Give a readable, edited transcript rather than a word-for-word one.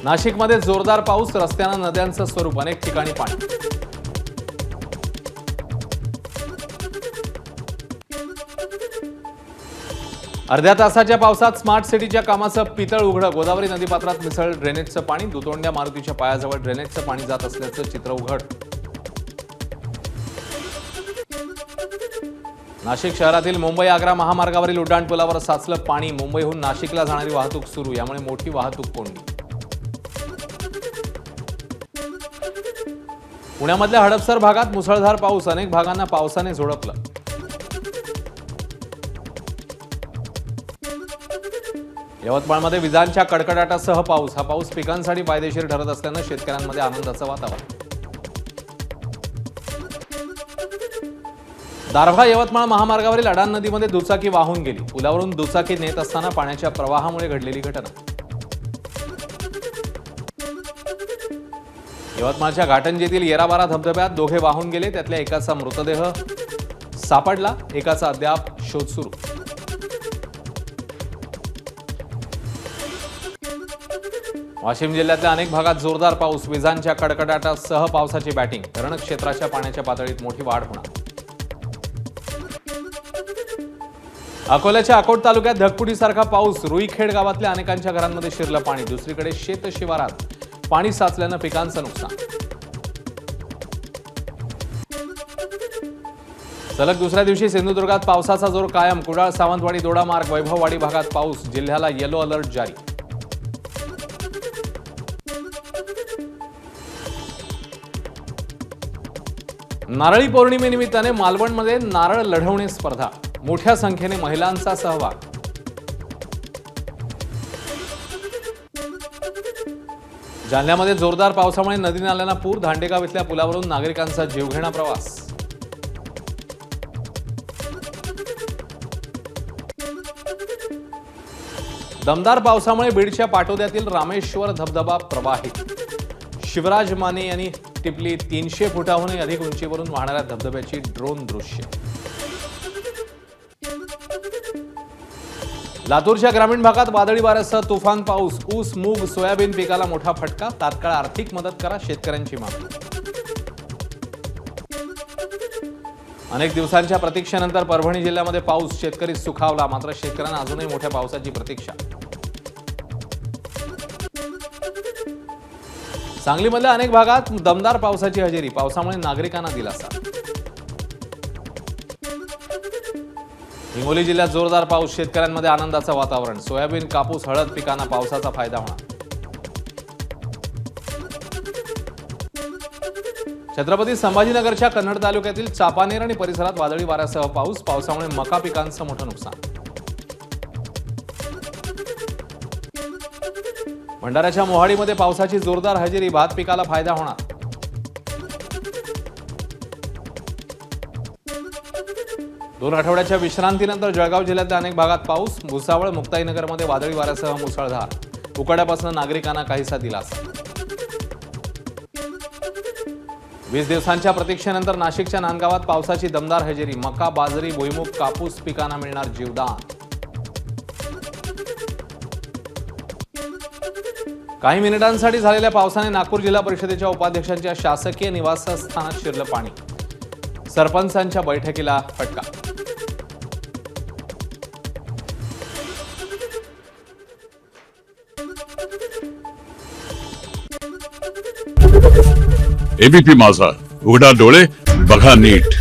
नाशिकमध्ये जोरदार पाऊस, रस्त्यांना नद्यांचं स्वरूप, अनेक ठिकाणी पाणी. अर्ध्या तासाच्या पावसात स्मार्ट सिटीच्या कामाचं पितळ उघडं. गोदावरी नदीपात्रात मिसळलं ड्रेनेजचं पाणी. दुतोंड्या मारुतीच्या पायाजवळ ड्रेनेजचं पाणी जात असल्याचं चित्र उघड. नाशिक शहरातील मुंबई आग्रा महामार्गावरील उड्डाणपुलावर साचलं पाणी. मुंबईहून नाशिकला जाणारी वाहतूक सुरू, यामुळे मोठी वाहतूक कोंडी. पुण्यामधल्या हडपसर भागात मुसळधार पाऊस, अनेक भागांना पावसाने झोडपलं. यवतमाळमध्ये विजांच्या कडकडाटासह पाऊस. हा पाऊस पिकांसाठी फायदेशीर ठरत असल्यानं शेतकऱ्यांमध्ये आनंदाचं वातावरण. दारव्हा यवतमाळ महामार्गावरील अडाण नदीमध्ये दुचाकी वाहून गेली. पुलावरून दुचाकी नेत असताना पाण्याच्या प्रवाहामुळे घडलेली घटना. यवतमाळच्या घाटंजीतील येराबारा धबधब्यात दोघे वाहून गेले. त्यातल्या एकाचा मृतदेह सापडला, एकाचा अद्याप शोध सुरू. वाशिम जिल्ह्यातल्या अनेक भागात जोरदार पाऊस, विजांच्या कडकडाटासह पावसाची बॅटिंग. धरण क्षेत्राच्या पाण्याच्या पातळीत मोठी वाढ होणार. अकोल्याच्या अकोट तालुक्यात ढगफुटीसारखा पाऊस. रुईखेड गावातल्या अनेकांच्या घरांमध्ये शिरलं पाणी. दुसरीकडे शेत शिवारात पाणी साचल्यानं पिकांचं नुकसान. सलग दुसऱ्या दिवशी सिंधुदुर्गात पावसाचा जोर कायम. कुडाळ, सावंतवाडी, दोडामार्ग, वैभववाडी भागात पाऊस. जिल्ह्याला येलो अलर्ट जारी. नारळी पौर्णिमेनिमित्ताने मालवणमध्ये नारळ लढवणे स्पर्धा. मोठ्या संख्येने महिलांचा सहभाग. जालन्यामध्ये जोरदार पावसामुळे नदी नाल्यांना पूर. धांडेगाव इथल्या पुलावरून नागरिकांचा जीवघेणा प्रवास. दमदार पावसामुळे बीडच्या पाटोद्यातील रामेश्वर धबधबा प्रवाहित. शिवराज माने यांनी टिपली 300 फुटाहूनही अधिक उंचीवरून वाहणाऱ्या धबधब्याची ड्रोन दृश्य. लातूरच्या ग्रामीण भागात वादळी वाऱ्यासह तुफान पाऊस. ऊस, मूग, सोयाबीन पिकाला मोठा फटका. तात्काळ आर्थिक मदत करा, शेतकऱ्यांची मागणी. अनेक दिवसांच्या प्रतीक्षेनंतर परभणी जिल्ह्यामध्ये पाऊस. शेतकरी सुखावला, मात्र शेतकऱ्यांना अजूनही मोठ्या पावसाची प्रतीक्षा. सांगलीमधल्या अनेक भागात दमदार पावसाची हजेरी. पावसामुळे नागरिकांना दिलासा. हिंगोली जिल्ह्यात जोरदार पाऊस. शेतकऱ्यांमध्ये आनंदाचं वातावरण. सोयाबीन, कापूस, हळद पिकांना पावसाचा फायदा होणार. छत्रपती संभाजीनगरच्या कन्नड तालुक्यातील चापानेर आणि परिसरात वादळी वाऱ्यासह पाऊस. पावसामुळे मका पिकांचं मोठं नुकसान. भंडाऱ्याच्या मोहाडीमध्ये पावसाची जोरदार हजेरी. भात पिकाला फायदा होणार. दोन आठवड्याच्या विश्रांतीनंतर जळगाव जिल्ह्यातल्या अनेक भागात पाऊस. भुसावळ, मुक्ताईनगरमध्ये वादळी वाऱ्यासह मुसळधार. उकाड्यापासून नागरिकांना काहीसा दिलासा. 20 दिवसांच्या प्रतीक्षेनंतर नाशिकच्या नांदगावात पावसाची दमदार हजेरी. मका, बाजरी, भुईमूग, कापूस पिकांना मिळणार जीवदान. काही मिनिटांसाठी झालेल्या पावसाने नागपूर जिल्हा परिषदेच्या उपाध्यक्षांच्या शासकीय निवासस्थानात शिरलं पाणी. सरपंचांच्या बैठकीला फटका. एबीपी माझा, उघडा डोळे बघा नीट.